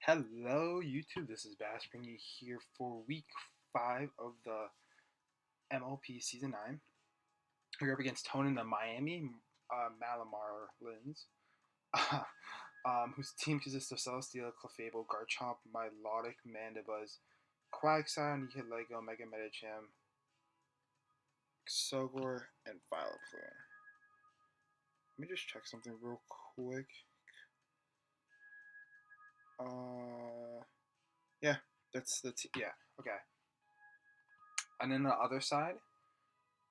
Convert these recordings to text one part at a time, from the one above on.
Hello, YouTube. This is Bass bringing you here for week 5 of the MLP Season 9. We're up against Tone and the Miami Malamarlins, whose team consists of Celestial, Clefable, Garchomp, Milotic, Mandibuzz, Quagsire, Nihilego, Mega Medicham, Xogor, and Vileplume. Let me just check something real quick. Yeah, yeah, okay. And then the other side,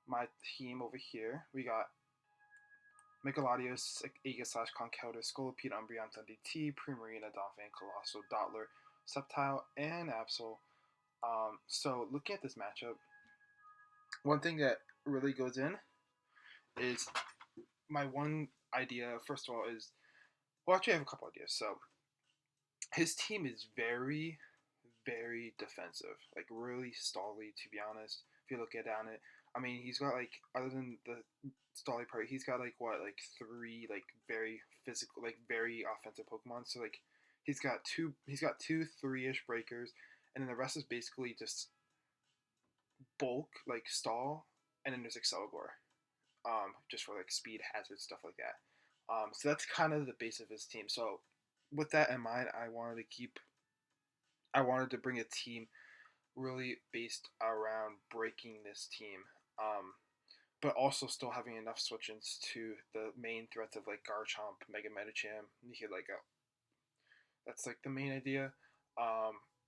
my team over here, we got Megaladios, Aegislash, Conkeldurr, Scolipede, Umbreon, DT, Primarina, Donphan, Colossal, Dottler, Sceptile, and Absol. So looking at this matchup, one thing that really goes in is my one idea, first of all, is, well, actually I have a couple ideas. So his team is very, very defensive, like really stally, to be honest. If you look at down it, I mean, he's got like, other than the stally part, he's got like what, like three like very physical, like very offensive Pokemon. So like he's got two 3-ish breakers, and then the rest is basically just bulk, like stall, and then there's Excelgor, just for like speed, hazard, stuff like that. So that's kind of the base of his team. So with that in mind, I wanted to bring a team really based around breaking this team, but also still having enough switch-ins to the main threats of like Garchomp, Mega Medicham, Nihilego. That's like the main idea.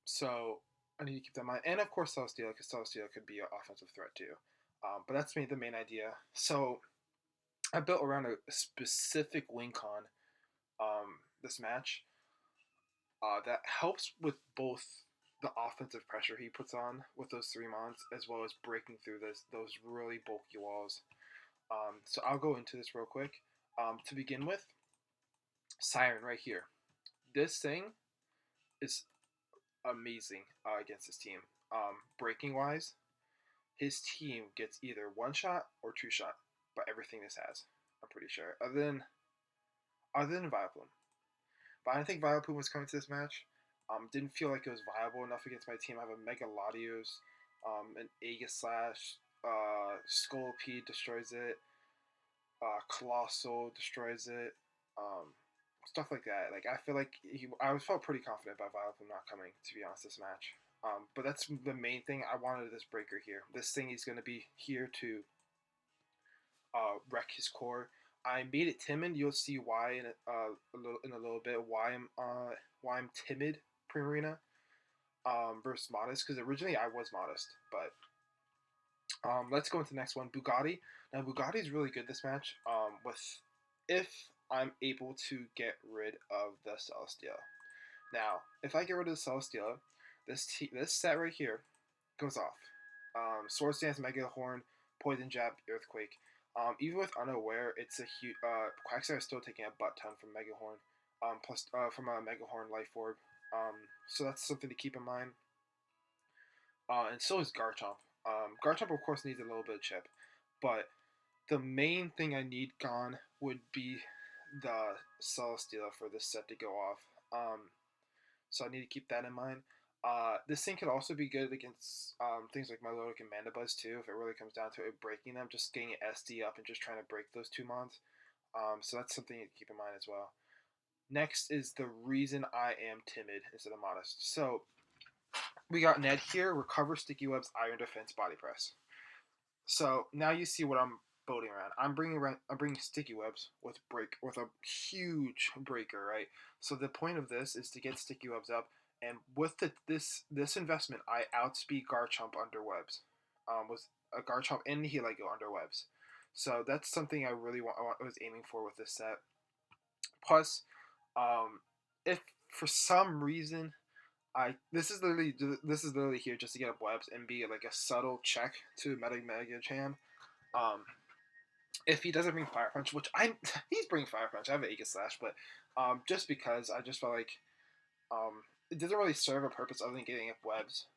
So I need to keep that in mind, and of course Celesteela, because Celesteela could be an offensive threat too. But that's the main idea. So I built around a specific win con this match that helps with both the offensive pressure he puts on with those 3 mons, as well as breaking through those really bulky walls. So I'll go into this real quick. To begin with, Siren right here. This thing is amazing against his team. Breaking wise, his team gets either one shot or two shot by everything this has. I'm pretty sure, other than Vileplume. But I don't think Vileplume was coming to this match. Didn't feel like it was viable enough against my team. I have a Mega Latios, an Aegislash, Scolipede destroys it, Colossal destroys it, stuff like that. Like I feel like I felt pretty confident about Vileplume not coming, to be honest, this match. But that's the main thing. I wanted this breaker here. This thing is going to be here to wreck his core. I made it timid. You'll see why in a little bit why I'm timid pre-arena versus modest, because originally I was modest. But let's go into the next one, Bugatti. Now Bugatti is really good this match. With if I'm able to get rid of the Celesteela. Now, if I get rid of the Celesteela, this set right here goes off. Swords Dance, Mega Horn, Poison Jab, Earthquake. Even with Unaware, it's a huge. Quagsire is still taking a butt ton from Mega Horn, plus from a Mega Horn Life Orb. So that's something to keep in mind. And so is Garchomp. Garchomp, of course, needs a little bit of chip, but the main thing I need gone would be the Celesteela for this set to go off. So I need to keep that in mind. This thing could also be good against things like Milotic and Mandibuzz too, if it really comes down to it breaking them, just getting an SD up and just trying to break those 2 mons. So that's something to keep in mind as well. Next is the reason I am timid instead of modest. So we got Ned here, Recover, Sticky Webs, Iron Defense, Body Press. So now you see what I'm building around. I'm bringing Sticky Webs with a huge breaker, right? So the point of this is to get Sticky Webs up, and with this investment, I outspeed Garchomp under webs. Was a Garchomp and Nihilego under webs. So that's something I really was aiming for with this set. Plus, if for some reason this is literally here just to get up webs and be like a subtle check to Mega Cham. If he doesn't bring Fire Punch, which he's bringing Fire Punch. I have an Aegislash, but just because I just felt like it doesn't really serve a purpose other than getting up webs,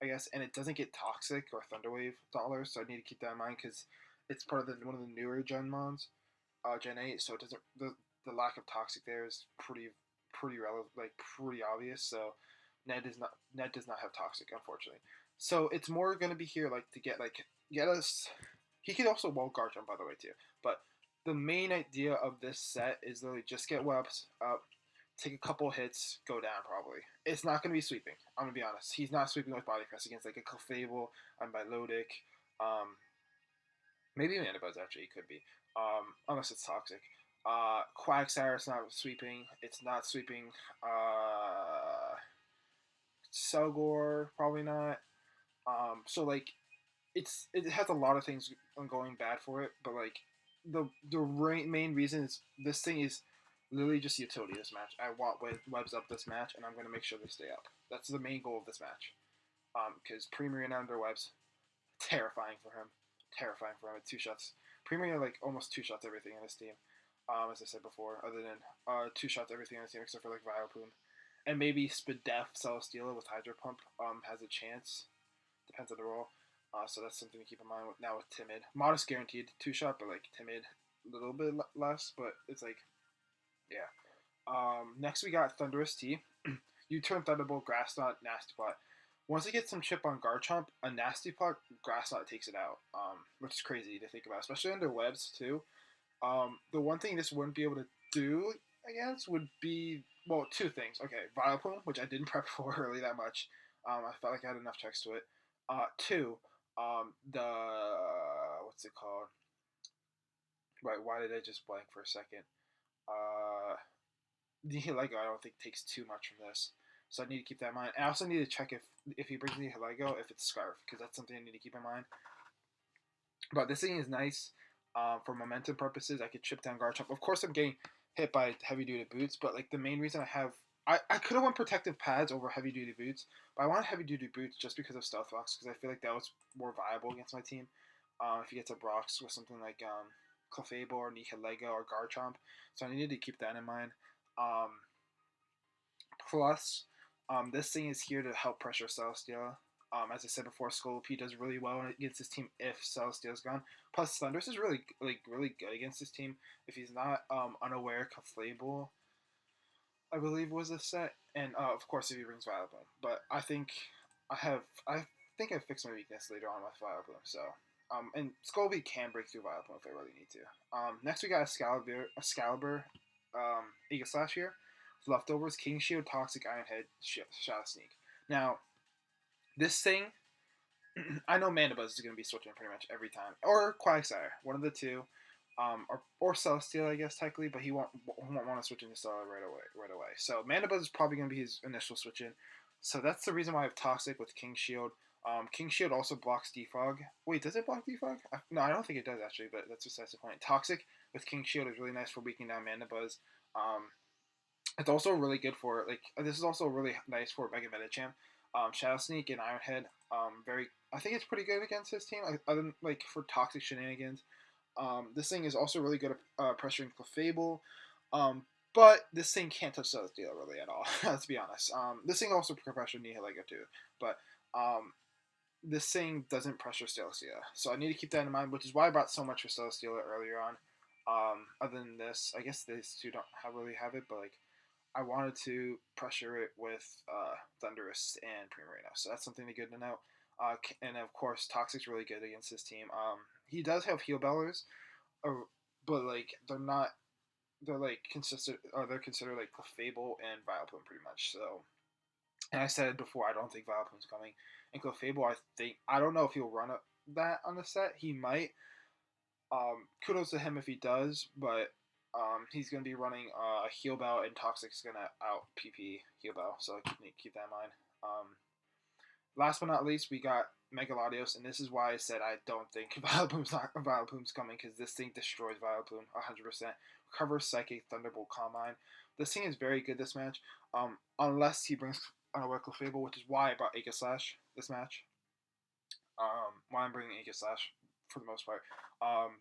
I guess, and it doesn't get Toxic or Thunderwave dollars, so I need to keep that in mind because it's part of one of the newer Gen Mons, Gen 8, so it doesn't the lack of Toxic there is pretty pretty obvious. So Ned does not have toxic, unfortunately. So it's more gonna be here like to get us. He could also wall guard jump, by the way, too. But the main idea of this set is literally just get webs up, take a couple hits, go down. Probably it's not gonna be sweeping. I'm gonna be honest. He's not sweeping with body press against like a Clefable and Milotic. Maybe Manibuzz actually could be, unless it's toxic. Quagsire is not sweeping. It's not sweeping. Selgor probably not. So like it has a lot of things going bad for it, but like main reason is this thing is literally just utility this match. I want webs up this match, and I'm gonna make sure they stay up. That's the main goal of this match. Because Premier under webs, terrifying for him. Terrifying for him at two shots. Premier like almost two shots everything in his team. As I said before, other than two shots everything in his team except for like Vileplume. And maybe Spadef Celesteela with Hydro Pump has a chance. Depends on the role. So that's something to keep in mind now with Timid. Modest guaranteed two shot, but like Timid a little bit less. But it's like, yeah. Next we got Thunderous T. U-turn Thunderbolt, Grass Knot, Nasty Plot. Once it gets some chip on Garchomp, a Nasty Plot Grass Knot takes it out, which is crazy to think about, especially under webs too. The one thing this wouldn't be able to do, I guess, would be, well, two things. Okay, Vileplume, which I didn't prep for really that much. I felt like I had enough checks to it. Two, the what's it called? Right, why did I just blank for a second? The Lego I don't think takes too much from this, so I need to keep that in mind. I also need to check if he brings the Lego if it's Scarf, because that's something I need to keep in mind. But this thing is nice for momentum purposes. I could chip down Garchomp. Of course, I'm getting hit by heavy duty boots, but like the main reason I could have won protective pads over heavy duty boots, but I wanted heavy duty boots just because of Stealth Rocks, because I feel like that was more viable against my team. If you get to Brox with something like Clefable or Nihilego or Garchomp, so I needed to keep that in mind. Um, Plus, this thing is here to help pressure Celesteela. As I said before, Scolopy does really well against his team if Celesteela's gone. Plus, Thundurus is really good against his team if he's not unaware. Clefable, I believe, was a set, and of course if he brings Vileplume. But I think I think I fixed my weakness later on with Vileplume. So and Scolopy can break through Vileplume if I really need to. Next we got Excalibur, Eagle Slash here. Leftovers, King Shield, Toxic, Iron Head, Shadow Sneak. Now, this thing, I know Manibuzz is going to be switching pretty much every time. Or Quagsire, one of the two. Or Celesteela, I guess, technically, but he won't want to switch into Stella right away. So Manibuzz is probably going to be his initial switch in. So that's the reason why I have Toxic with King Shield. King Shield also blocks Defog. Wait, does it block Defog? No, I don't think it does, actually, but that's besides the point. Toxic with King Shield is really nice for weakening down Manibuzz. It's also really good for this is also really nice for Mega Medicham. Shadow Sneak and Iron Head. I think it's pretty good against his team. Other than for toxic shenanigans. This thing is also really good at pressuring Clefable. But this thing can't touch Celesteela really at all. Let's be honest. This thing also can pressure Nihilego too. But this thing doesn't pressure Celesteela. So I need to keep that in mind, which is why I brought so much for Celesteela earlier on. Other than this, I guess these two don't really have it, but I wanted to pressure it with Thundurus and Primarina, so that's something good to know. And of course, Toxic's really good against his team. He does have Heal Bellers, but they're not. They're consistent. They're considered like Clefable and Vileplume pretty much. So, and I said before, I don't think Vileplume's coming. And Clefable, I don't know if he'll run that on the set. He might. Kudos to him if he does, but he's going to be running a Heal Bell, and Toxic's going to out PP Heal Bell, so keep that in mind. Last but not least, we got Megalodios, and this is why I said I don't think Vileplume's coming, because this thing destroys Vileplume 100%. Recovers Psychic, Thunderbolt, Calm Mind. This thing is very good this match, unless he brings Unaware Clefable, which is why I brought Aegislash this match. Why I'm bringing Aegislash for the most part.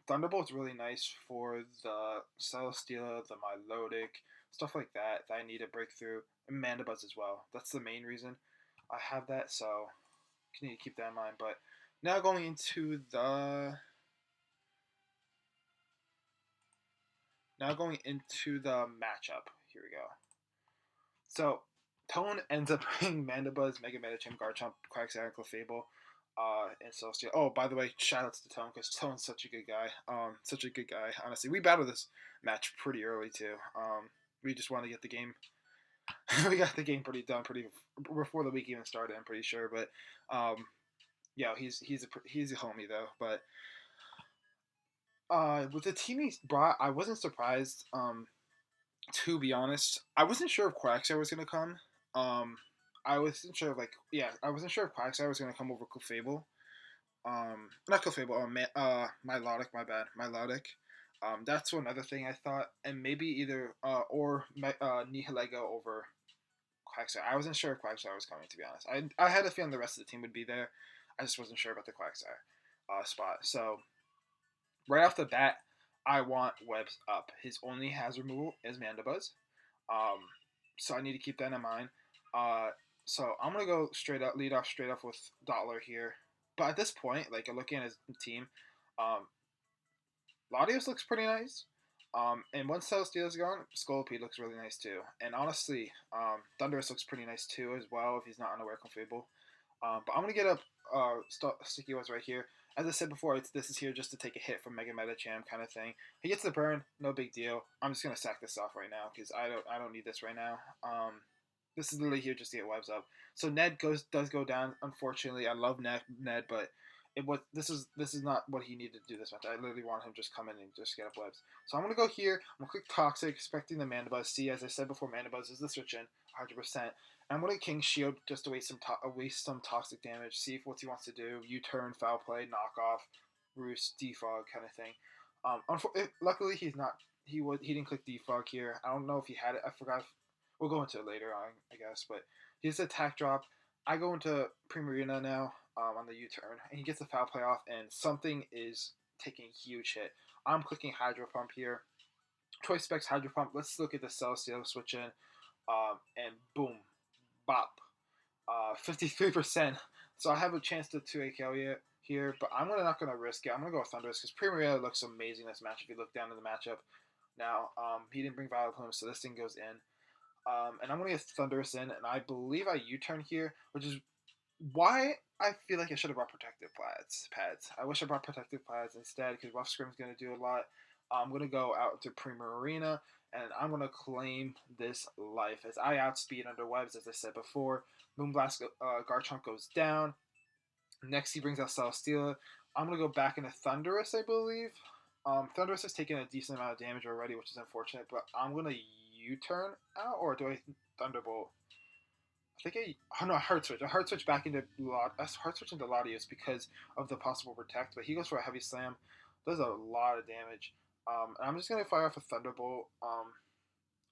Thunderbolt's really nice for the Celesteela, the Milotic, stuff like that I need to break through, and Mandibuzz as well. That's the main reason I have that, so you need to keep that in mind. But now going into the matchup. Here we go. So Tone ends up bringing Mandibuzz, Mega Medicham, Garchomp, Quagsire, and Clefable. And Celestia. Oh, by the way, shout outs to Tone because Tone's such a good guy. Such a good guy. Honestly, we battled this match pretty early too. We just want to get the game. We got the game pretty done pretty before the week even started. I'm pretty sure, but yeah, he's a homie though. But with the team he brought, I wasn't surprised. To be honest, I wasn't sure if Quagsire was gonna come. Um, I wasn't sure I wasn't sure if Quagsire was gonna come over Clefable. Not Clefable. Milotic. My bad, Milotic. That's one other thing I thought, and maybe either or Nihilego over Quagsire. I wasn't sure if Quagsire was coming. To be honest, I had a feeling the rest of the team would be there. I just wasn't sure about the Quagsire spot. So right off the bat, I want Webs up. His only hazard removal is Mandibuzz. Um, so I need to keep that in mind. Uh, so I'm gonna go lead off straight off with Dottler here. But at this point, like looking at his team, um, Latios looks pretty nice. And once Celestia is gone, Scolipede looks really nice too. And honestly, Thundurus looks pretty nice too as well if he's not unaware Confable. But I'm gonna get up Sticky Webs right here. As I said before, this is here just to take a hit from Mega Medicham kind of thing. He gets the burn, no big deal. I'm just gonna sack this off right now because I don't need this right now. This is literally here just to get Webs up. So Ned does go down. Unfortunately, I love Ned, but this is not what he needed to do this match. I literally want him just come in and just get up Webs. So I'm gonna go here. I'm gonna click Toxic, expecting the Mandibuzz. See, as I said before, Mandibuzz is the switch in, 100%. I'm going to King Shield just to waste some toxic damage. See if what he wants to do. U-turn, foul play, knock off, roost, defog kind of thing. Luckily he's not. He didn't click defog here. I don't know if he had it. I forgot. We'll go into it later on, I guess. But he has attack drop. I go into Primarina now on the U-turn, and he gets the foul play off, and something is taking a huge hit. I'm clicking Hydro Pump here. Choice Specs Hydro Pump. Let's look at the Celestial switch in, and boom. Bop. 53%. So I have a chance to 2 AKL here, but I'm not going to risk it. I'm going to go with Thundurus because Primarina looks amazing in this match if you look down in the matchup. Now, he didn't bring Violet Plume, so this thing goes in. And I'm going to get Thundurus in, and I believe I U-turn here, which is why I feel like I should have brought Protective Pads. I wish I brought Protective Pads instead because Rough Scrim's going to do a lot. I'm going to go out to Primarina, and I'm going to claim this life as I outspeed under Webs, as I said before. Moonblast Garchomp goes down. Next, he brings out Celesteela. I'm going to go back into Thundurus, I believe. Thundurus has taken a decent amount of damage already, which is unfortunate, but I'm going to U-turn out, or do I Thunderbolt? I think I hard switch. I hard switch back into hard switch into Latios because of the possible protect, but he goes for a heavy slam. Does a lot of damage. And I'm just gonna fire off a Thunderbolt.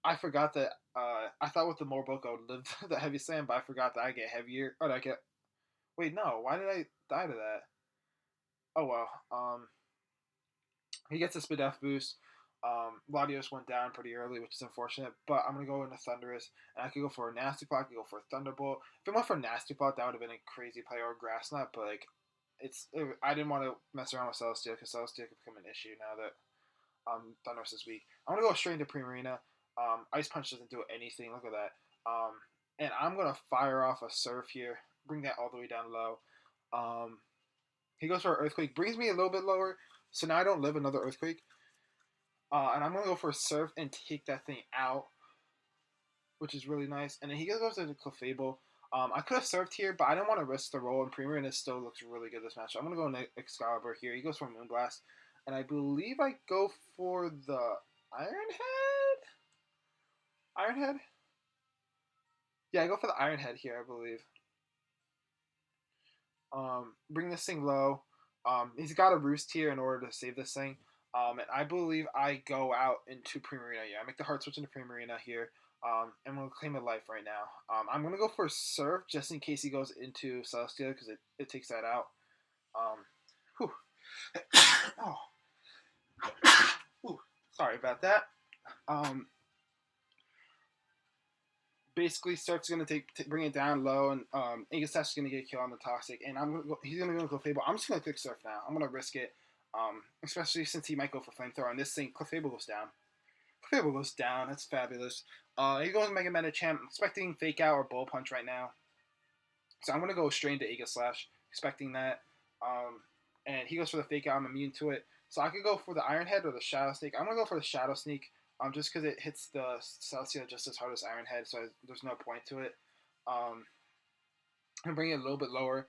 I forgot that I thought with the Morboka I would live the heavy slam, but I forgot that I get heavier. Oh, I get. Wait, no. Why did I die to that? Oh well. He gets a Spadef boost. Latios went down pretty early, which is unfortunate, but I'm going to go into Thundurus, and I could go for a Nasty Plot, I could go for a Thunderbolt. If I went for a Nasty Plot, that would have been a crazy play, or a Grass Knot, but like, I didn't want to mess around with Celestia, because Celestia could become an issue now that Thundurus is weak. I'm going to go straight into Primarina. Ice Punch doesn't do anything, look at that. And I'm going to fire off a Surf here, bring that all the way down low. He goes for an Earthquake, brings me a little bit lower, so now I don't live another Earthquake. And I'm going to go for a Surf and take that thing out, which is really nice. And then he goes to the Clefable. I could have Surfed here, but I don't want to risk the roll, and Primarina still looks really good this match. So I'm going to go into Excalibur here. He goes for Moonblast. And I believe I go for the Iron Head? Iron Head? Yeah, I go for the Iron Head here, I believe. Bring this thing low. He's got a Roost here in order to save this thing. And I believe I go out into Primarina. Yeah, I make the hard switch into Primarina here. And I'm going to claim a life right now. I'm going to go for Surf just in case he goes into Celestia because it takes that out. Whew. Oh. Ooh, sorry about that. Basically, Surf's going to bring it down low, and Aegistash is going to get killed on the Toxic, and he's going to go Clefable. I'm just going to click Surf now. I'm going to risk it, especially since he might go for Flamethrower, and this thing, Clefable goes down. Fable goes down. That's fabulous. He goes Mega Man Champ. I'm expecting Fake Out or Bull Punch right now. So I'm going to go straight into Aegis Slash, expecting that. And he goes for the Fake Out. I'm immune to it. So I could go for the Iron Head or the Shadow Sneak. I'm going to go for the Shadow Sneak just because it hits the Celestia just as hard as Iron Head, so there's no point to it. I'm bringing it a little bit lower.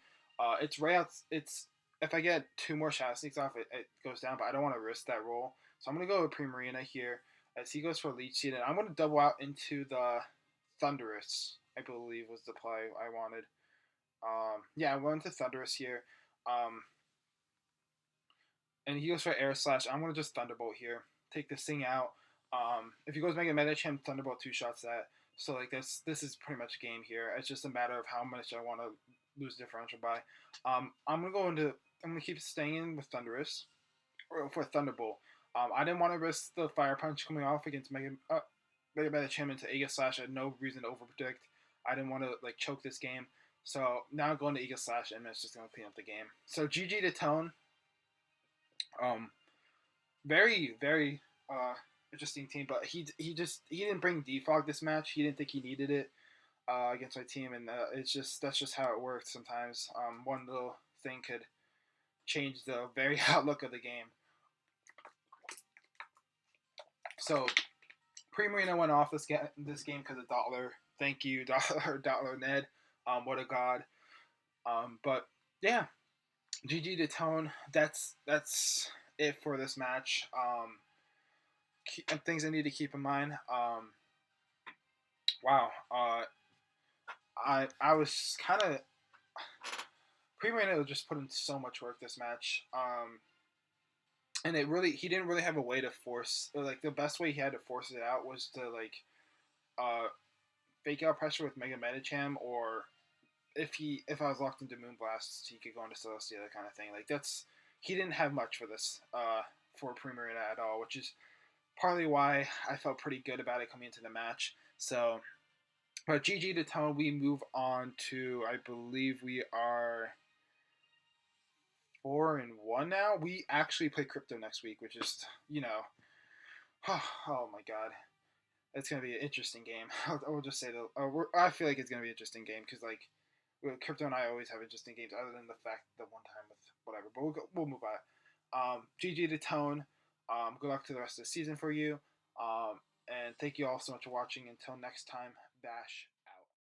It's right out. It's if I get 2 more Shadow Sneaks off, it goes down, but I don't want to risk that roll. So I'm going to go with Primarina here as he goes for Leech Seed, and I'm going to double out into the Thunderous, I believe was the play I wanted. Yeah, I went to Thunderous here. And he goes for Air Slash. I'm going to just Thunderbolt here. Take this thing out. If he goes Mega Medicham, Thunderbolt 2-shots that. So like this is pretty much game here. It's just a matter of how much I want to lose differential by. I'm gonna keep staying in with Thunderous or for Thunderbolt. I didn't want to risk the Fire Punch coming off against Mega Medicham into Aegis Slash. I had no reason to overpredict. I didn't want to like choke this game. So now I'm going to Aegis Slash and it's just gonna clean up the game. So GG to Tone. Very interesting team, but he didn't bring defog this match. He didn't think he needed it against my team, and that's just how it works sometimes. One little thing could change the very outlook of the game. So Primarina went off this game because of Dollar. Thank you, Dollar Ned. What a god. But yeah, GG to Tone. That's it for this match. Things I need to keep in mind. Wow. I was kind of Primarina just put in so much work this match. And he didn't really have a way to force, like the best way he had to force it out was to like fake out pressure with Mega Medicham, or if I was locked into Moonblast, he could go into Celestia, that kind of thing. Like he didn't have much for this for Primarina at all, which is partly why I felt pretty good about it coming into the match. So, but GG to Tone, we move on to, I believe we are 4-1 now. We actually play Crypto next week, which is, oh my god. It's going to be an interesting game. I'll just say I feel like it's going to be an interesting game because, like, Crypto and I always have interesting games other than the fact that one time with whatever. But we'll move on. GG to Tone. Good luck to the rest of the season for you. And thank you all so much for watching. Until next time, Bash.